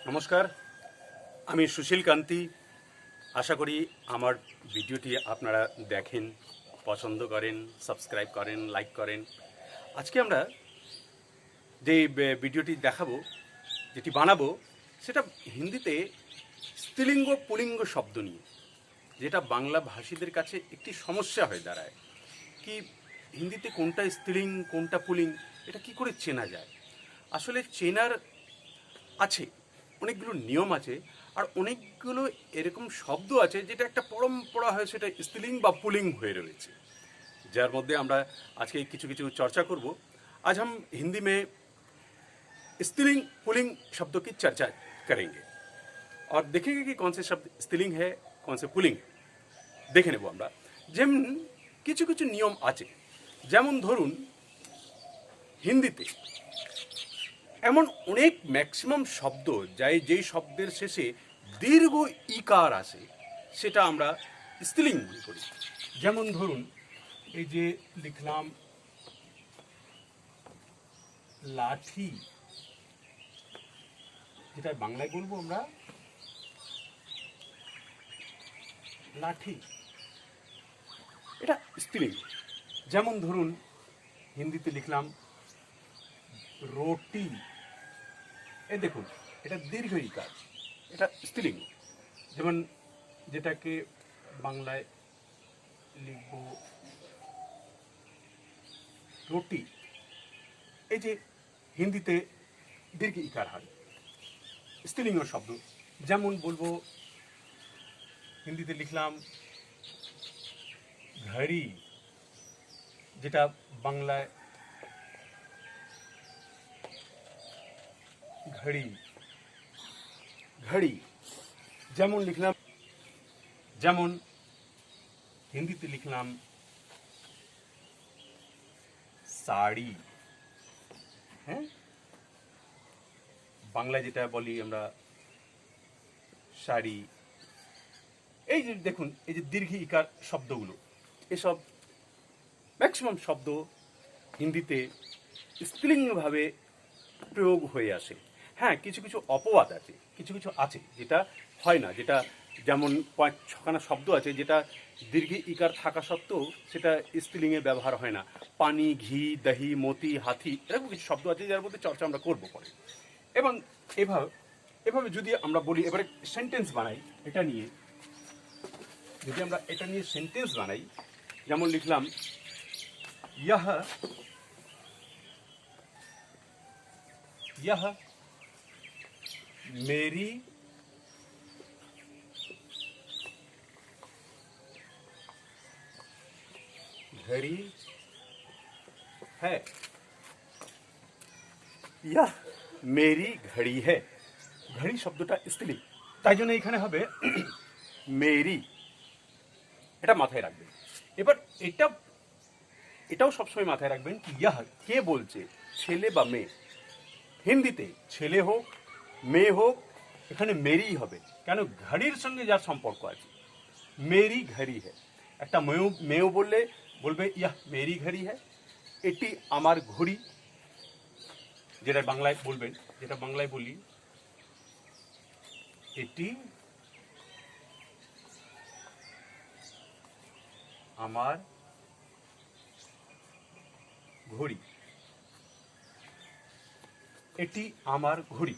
নমস্কার, আমি সুশীল কান্তি। আশা করি আমার ভিডিওটি আপনারা দেখেন, পছন্দ করেন, সাবস্ক্রাইব করেন, লাইক করেন। আজকে আমরা যে ভিডিওটি দেখাবো, যেটি বানাবো, সেটা হিন্দিতে স্ত্রীলিঙ্গ পুলিঙ্গ শব্দ নিয়ে, যেটা বাংলা ভাষীদের কাছে একটি সমস্যা হয়ে দাঁড়ায়। কি হিন্দিতে কোনটা স্ত্রীলিঙ্গ কোনটা পুলিঙ্গ, এটা কি করে চেনা যায়? আসলে চেনার আছে অনেকগুলো নিয়ম আছে, আর অনেকগুলো এরকম শব্দ আছে যেটা একটা পরম্পরা হয়ে সেটা স্ত্রীলিঙ্গ বা পুলিঙ্গ হয়ে রয়েছে, যার মধ্যে আমরা আজকে কিছু কিছু চর্চা করব। आज हम हिंदी में स्त्रीलिंग पुल्लिंग शब्दों की चर्चा करेंगे और देखेंगे कि कौन से शब्द स्त्रीलिंग है, कौन से पुल्लिंग দেখে নেব আমরা। যেমন কিছু কিছু নিয়ম আছে, যেমন ধরুন হিন্দিতে এমন অনেক ম্যাক্সিমাম শব্দ যেই শব্দের শেষে দীর্ঘ ইকার আসে, সেটা আমরা স্ত্রীলিঙ্গ মনে করি। যেমন ধরুন এই যে লিখলাম লাঠি, যেটা বাংলায় বলবো আমরা লাঠি, এটা স্ত্রীলিঙ্গ। যেমন ধরুন হিন্দিতে লিখলাম রুটি, এই দেখুন এটা দীর্ঘ ইকার, এটা স্ত্রীলিঙ্গ। যেমন যেটাকে বাংলায় লিখব রুটি, এই যে হিন্দিতে দীর্ঘ ইকার হয়, স্ত্রীলিঙ্গ শব্দ। যেমন বলবো হিন্দিতে লিখলাম ঘড়ি, যেটা বাংলায় ঘড়ি ঘড়ি। যেমন লিখলাম, যেমন হিন্দিতে লিখলাম শাড়ি, হ্যাঁ, বাংলায় যেটা বলি আমরা শাড়ি। এই যে দেখুন এই যে দীর্ঘ ইকার শব্দগুলো, এসব ম্যাক্সিমাম শব্দ হিন্দিতে স্ত্রীলিঙ্গভাবে প্রয়োগ হয়ে আসে। হ্যাঁ, কিছু কিছু অপবাদ আছে, কিছু কিছু আছে যেটা হয় না, যেটা যেমন 5-6খানা শব্দ আছে যেটা দীর্ঘ ইকার থাকা সত্ত্বেও সেটা স্ত্রীলিঙ্গে ব্যবহার হয় না। পানি, ঘি, দহি, মতি, হাতি, এরকম কিছু শব্দ আছে যার মধ্যে চর্চা আমরা করবো পরে। এবং এভাবে এভাবে যদি আমরা বলি, এবারে সেন্টেন্স বানাই এটা নিয়ে, যদি আমরা এটা নিয়ে সেন্টেন্স বানাই, যেমন লিখলাম यह यह मेरी घड़ी है, यह मेरी घड़ी है। ঘড়ি শব্দটা স্ত্রীলিঙ্গ, তাই জন্য এখানে হবে মেরি, এটা মাথায় রাখবেন। এবার এটাও সবসময় মাথায় রাখবেন কি ইয়াহ কে বলছে, ছেলে বা মেয়ে। হিন্দিতে ছেলে হোক মেয়ে হোক এখানে মেরিই হবে, কেন ঘড়ির সঙ্গে যার সম্পর্ক আছে, মেরি ঘড়ি হ্যাঁ। একটা মেয়েও বললে বলবে ইয়াহ মেরি ঘড়ি হ্যাঁ, এটি আমার ঘড়ি। যেটা বাংলায় বলবেন, যেটা বাংলায় বলি এটি আমার ঘড়ি, এটি আমার ঘড়ি।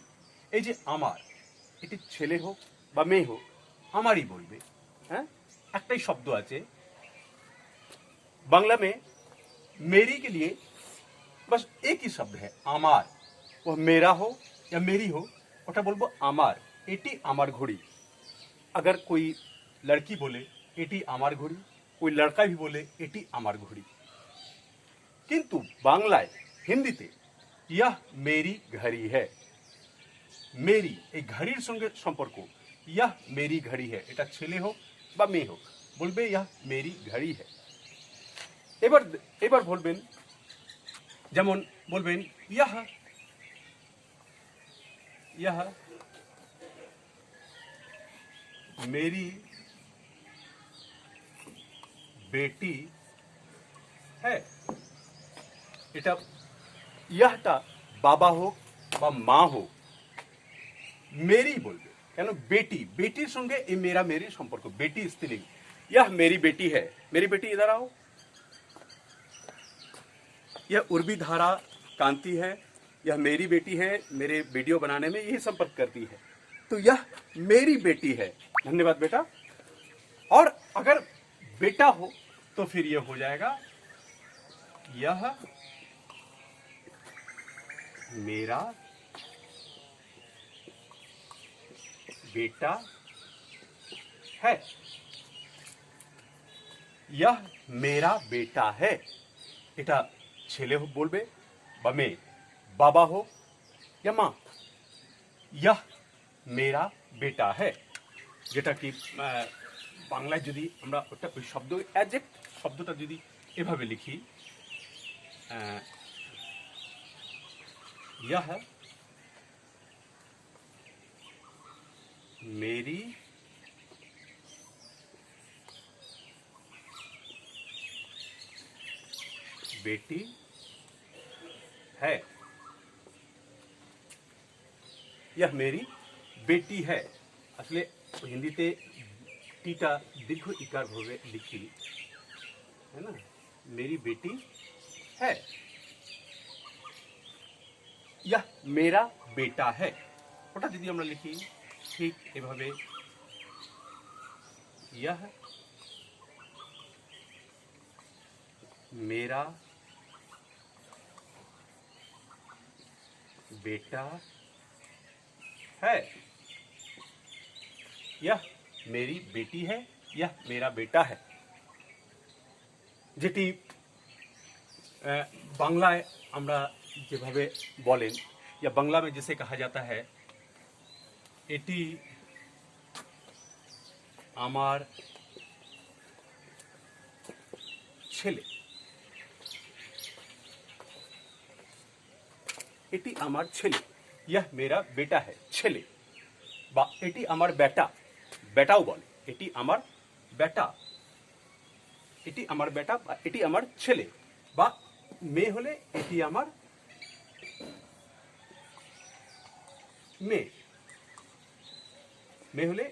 এই যে আমার, এটি ছেলে হোক বা মেয়ে হোক আমারই বলবে। হ্যাঁ, একটাই শব্দ আছে बांग्ला में मेरी के लिए बस एक ही शब्द है आमार, वो मेरा हो या मेरी हो, ওটা বলবো আমার, এটি আমার ঘড়ি। अगर कोई लड़की बोले এটি আমার ঘড়ি, कोई लड़का भी बोले এটি আমার ঘড়ি। কিন্তু বাংলায় হিন্দিতে यह मेरी घड़ी है, মেরি এই ঘড়ির সঙ্গে সম্পর্ক, यह मेरी घड़ी है, এটা ছেলে হোক বা মেয়ে হোক বলবে यह मेरी घड़ी है। এবার এবার বলবেন, যেমন বলবেন यह यह मेरी बेटी है। এটা ইয়াহটা বাবা হোক বা মা হোক मेरी बोलबे কেন बेटी बेटीर संगे ये मेरा मेरी संपर्क बेटी स्त्रीलिंग यह मेरी बेटी है मेरी बेटी इधर आओ यह उर्वी धारा कांति है यह मेरी बेटी है मेरे वीडियो बनाने में यही संपर्क करती है तो यह मेरी बेटी है धन्यवाद बेटा और अगर बेटा हो तो फिर यह हो जाएगा यह मेरा बेटा है यह मेरा बेटा है এটা ছেলে বলবে বা মেয়ে বাবা হোক या মা यह मेरा बेटा है যেটা কি বাংলায় যদি আমরা ওটা ওই শব্দ অ্যাডজেক্ট শব্দটা যদি এভাবে লিখি यह मेरी बेटी है यह मेरी बेटी है আসলে হিন্দিতে टीटा दीर्घ इकार भावे लिखी है ना मेरी बेटी है यह मेरा बेटा है ওটা যদি আমরা লিখি ঠিক এভাবে यह मेरा बेटा है यह मेरी बेटी है यह मेरा बेटा है যেটি বাংলায় আমরা যেভাবে বলেন या बांग्ला में जिसे कहा जाता है এটি আমার ছেলে এটি আমার ছেলে यह मेरा बेटा है ছেলে বা এটি আমার বেটা বেটাও বলে এটি আমার বেটা এটি আমার বেটা বা এটি আমার ছেলে বা মেয়ে হলে এটি আমার মেয়ে মেয়ে হলে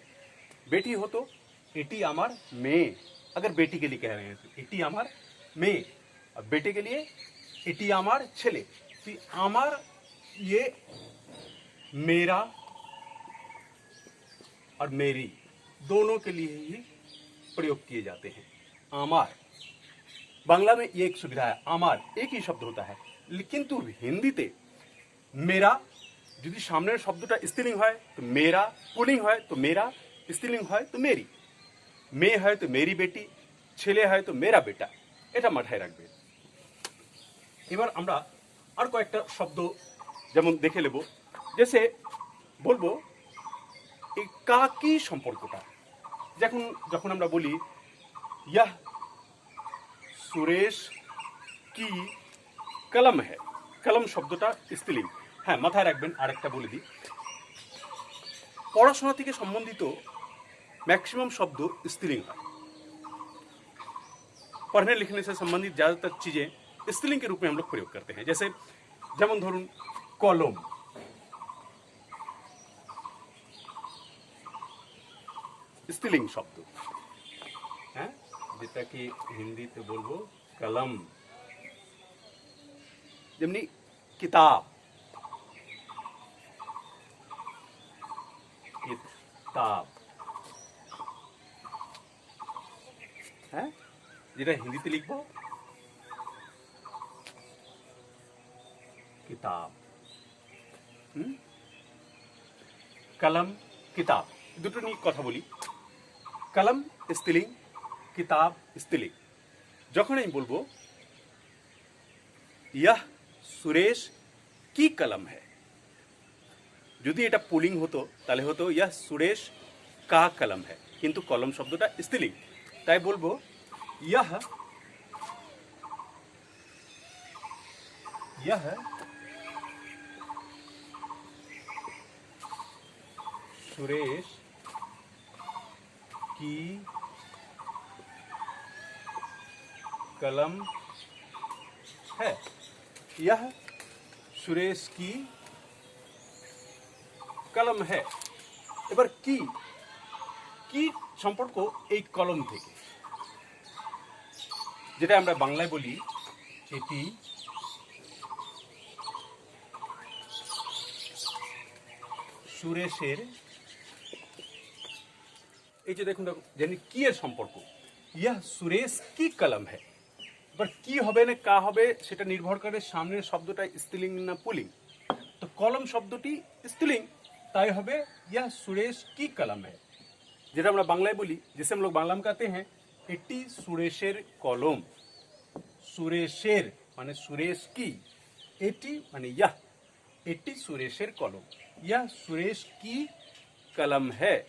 बेटी हो तो एटी अमर मेये अगर बेटी के लिए कह रहे हैं तो एटी अमर मेये और बेटे के लिए एटी अमर छेले तो अमर ये मेरा और मेरी दोनों के लिए ही प्रयोग किए जाते हैं अमर बांग्ला में ये एक सुविधा है अमर एक ही शब्द होता है लेकिन तो हिंदी मेरा यदि सामने शब्दटा स्त्रीलिंग है तो मेरा पुलिंग है तो मेरा स्त्रीलिंग है तो मेरी मेये है तो मेरी बेटी छेले है तो मेरा बेटा এটা মাথায় রাখবে এবার আমরা আর কয়েকটা শব্দ যেমন দেখে নেব जैसे বলবো এই কাকি সম্পর্কটা যখন যখন আমরা বলি यह सुरेश की कलम है कलम শব্দটা স্ত্রীলিঙ্গ হ্যাঁ মাথায় রাখবেন আরেকটা বলে দিই পড়াশোনা থেকে সম্বন্ধিত मैक्सिमम शब्द स्त्रीलिंग है पढ़ने लिखने से संबंधित ज़्यादातर चीज़ें स्त्रीलिंग के रूप में हम लोग प्रयोग करते हैं जैसे যেমন ধরুন কলম स्त्रीलिंग शब्द হ্যাঁ যেটা কি হিন্দিতে বলবো কলম যেমনি किताब किताब है যেটা হিন্দিতে লিখবো किताब कलम किताब দুটো নিয়ে কথা বলি कलम स्त्रीलिंग किताब स्त्रीलिंग যখন আমি বলবো यह सुरेश की कलम है যদি এটা পুলিং হতো তাহলে হতো यह सुरेश का कलम है কিন্তু কলম শব্দটা স্ত্রীলিঙ্গ তাই বলবো यह सुरेश की कलम है यह सुरेश की কলম হ্যায়। এবার কি কি সম্পর্ক এই কলম থেকে, যেটা আমরা বাংলায় বলি এটি সুরেশের। এই যে দেখুন জানি কি এর সম্পর্ক, ইয়া সুরেশ কি কলম হ্যায়। এবার কি হবে না কা হবে সেটা নির্ভর করে সামনের শব্দটা স্ত্রীলিঙ্গ না পুলিং। তো কলম শব্দটি স্ত্রীলিঙ্গ, তাই হবে ইয়া সুরেশ কি কলম হ্যায়। যেটা আমরা বাংলায় বলি, जैसे हम लोग बांग्ला में कहते हैं এটি সুরেশের কলম। সুরেশের মানে সুরেশ কি, এটি মানে ইয়া, এটি সুরেশের কলম, ইয়া সুরেশ কি কলম হ্যায়।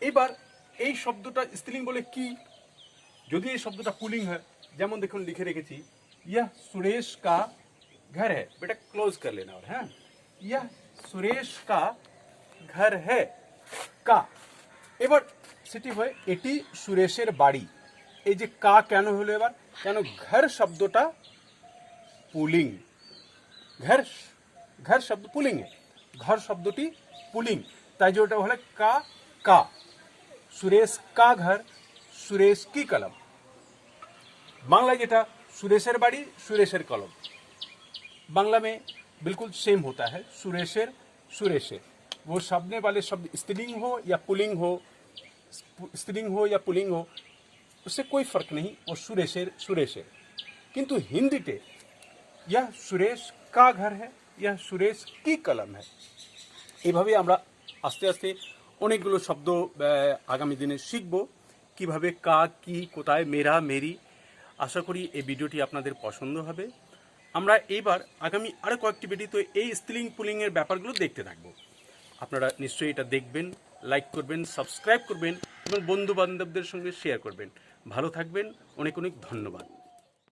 এবার এই শব্দটা স্ত্রীলিঙ্গ বলে কি, যদি এই শব্দটা পুলিং হয়, যেমন দেখুন লিখে রেখেছি ইয়া সুরেশ কা ঘর হ্যায়। বেটা ক্লোজ कर लेना और হ্যাঁ, ইয়া সুরেশ কা ঘর হ্যায় কা। এবার সেটি হয় এটি সুরেশের বাড়ি। এই যে কা কেন হলো এবার, কেন ঘর শব্দটা পুলিং, ঘর ঘর শব্দ পুলিং, ঘর শব্দটি পুলিং, তাই যে ওটা হলো কা কা। সুরেশ কা ঘর সুরেশ কি কলম। বাংলায় যেটা सुरेशेर बाड़ी सुरेशेर कलम, बांग्ला में बिल्कुल सेम होता है। सुरेशेर सुरेशेर, वो सामने वाले शब्द स्त्रीलिंग हो या पुल्लिंग हो, स्त्रीलिंग हो या पुल्लिंग हो, उससे कोई फर्क नहीं, वो सुरेशेर सुरेशेर। किंतु हिंदीते यह सुरेश का घर है, यह सुरेश की कलम है। এইভাবে আমরা আস্তে আস্তে অনেকগুলো শব্দ আগামী দিনে শিখব, কিভাবে কা কি কোথায় মেরা মেরি। আশা করি এই ভিডিওটি আপনাদের পছন্দ হবে। আমরা এইবার আগামী আরও কয়েকটি ভিডিওতে এই স্ত্রীলিঙ্গ পুল্লিংয়ের ব্যাপারগুলো দেখতে থাকব। আপনারা নিশ্চয়ই এটা দেখবেন, লাইক করবেন, সাবস্ক্রাইব করবেন এবং বন্ধু বান্ধবদের সঙ্গে শেয়ার করবেন। ভালো থাকবেন, অনেক অনেক ধন্যবাদ।